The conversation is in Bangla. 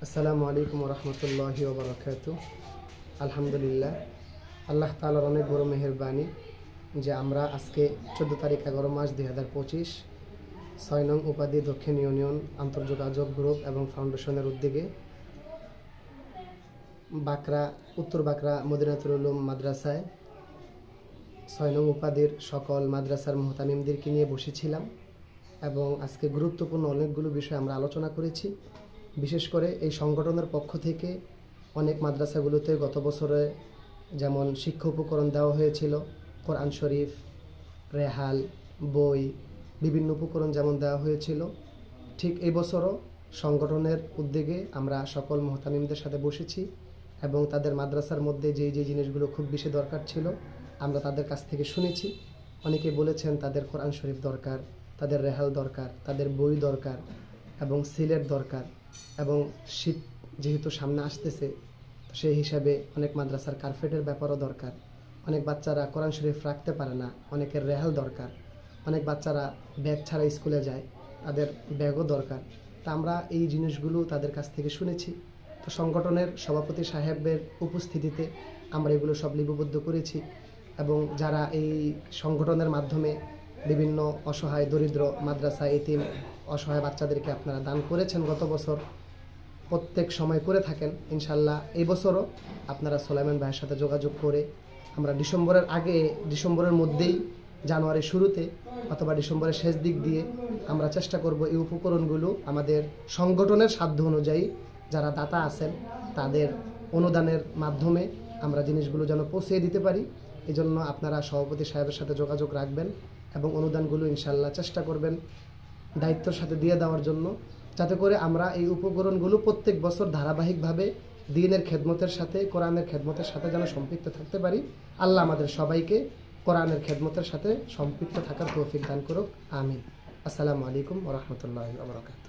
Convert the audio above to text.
আসসালামু আলাইকুম রহমতুল্লাহি ওয়া বারাকাতুহু। আলহামদুলিল্লাহ, আল্লাহ তাআলার অনেক বড় মেহেরবানি যে আমরা আজকে 14 তারিখ 11 মাস 2025 6 নং উপাধি দক্ষিণ ইউনিয়ন আন্তর্যোগাযোগ গ্রুপ এবং ফাউন্ডেশনের উদ্যোগে উত্তর বাকরা মদিনাতুল উলুম মাদ্রাসায় 6 নং উপাধির সকল মাদ্রাসার মুহতামিমদেরকে নিয়ে বসেছিলাম এবং আজকে গুরুত্বপূর্ণ অনেকগুলো বিষয় আমরা আলোচনা করেছি। বিশেষ করে এই সংগঠনের পক্ষ থেকে অনেক মাদ্রাসাগুলোতে গত বছরে যেমন শিক্ষা উপকরণ দেওয়া হয়েছিল, কোরআন শরীফ, রেহাল, বই, বিভিন্ন উপকরণ যেমন দেওয়া হয়েছিল, ঠিক এই বছরও সংগঠনের উদ্যোগে আমরা সকল মুহতামিমদের সাথে বসেছি এবং তাদের মাদ্রাসার মধ্যে যেই জিনিসগুলো খুব বেশি দরকার ছিল আমরা তাদের কাছ থেকে শুনেছি। অনেকে বলেছেন তাদের কোরআন শরীফ দরকার, তাদের রেহাল দরকার, তাদের বই দরকার এবং সিলেট দরকার, এবং শীত যেহেতু সামনে আসতেছে তো সেই হিসাবে অনেক মাদ্রাসার কার্পেটের ব্যাপারও দরকার। অনেক বাচ্চারা কোরআন শরীফ রাখতে পারে না, অনেকের রেহাল দরকার। অনেক বাচ্চারা ব্যাগ ছাড়া স্কুলে যায়, তাদের ব্যাগও দরকার। তা আমরা এই জিনিসগুলো তাদের কাছ থেকে শুনেছি। তো সংগঠনের সভাপতি সাহেবের উপস্থিতিতে আমরা এগুলো সব লিপিবদ্ধ করেছি এবং যারা এই সংগঠনের মাধ্যমে বিভিন্ন অসহায় দরিদ্র মাদ্রাসা এতিম অসহায় বাচ্চাদেরকে আপনারা দান করেছেন গত বছর, প্রত্যেক সময় করে থাকেন, ইনশাল্লাহ এই বছরও আপনারা সোলাইমান ভাইয়ের সাথে যোগাযোগ করে আমরা ডিসেম্বরের মধ্যেই জানুয়ারির শুরুতে অথবা ডিসেম্বরের শেষ দিক দিয়ে আমরা চেষ্টা করব এই উপকরণগুলো আমাদের সংগঠনের সাধ্য অনুযায়ী যারা দাতা আছেন তাদের অনুদানের মাধ্যমে আমরা জিনিসগুলো যেন পৌঁছে দিতে পারি। এই জন্য আপনারা সভাপতি সাহেবের সাথে যোগাযোগ রাখবেন এবং অনুদানগুলো ইনশাল্লাহ চেষ্টা করবেন দায়িত্বের সাথে দিয়ে দেওয়ার জন্য, যাতে করে আমরা এই উপকরণগুলো প্রত্যেক বছর ধারাবাহিকভাবে দ্বীনের খেদমতের সাথে কোরআনের খেদমতের সাথে যেন সম্পৃক্ত থাকতে পারি। আল্লাহ আমাদের সবাইকে কোরআনের খেদমতের সাথে সম্পৃক্ত থাকার তৌফিক দান করুক, আমিন। আসসালামু আলাইকুম ওয়া রাহমাতুল্লাহি ওয়া বারাকাতুহু।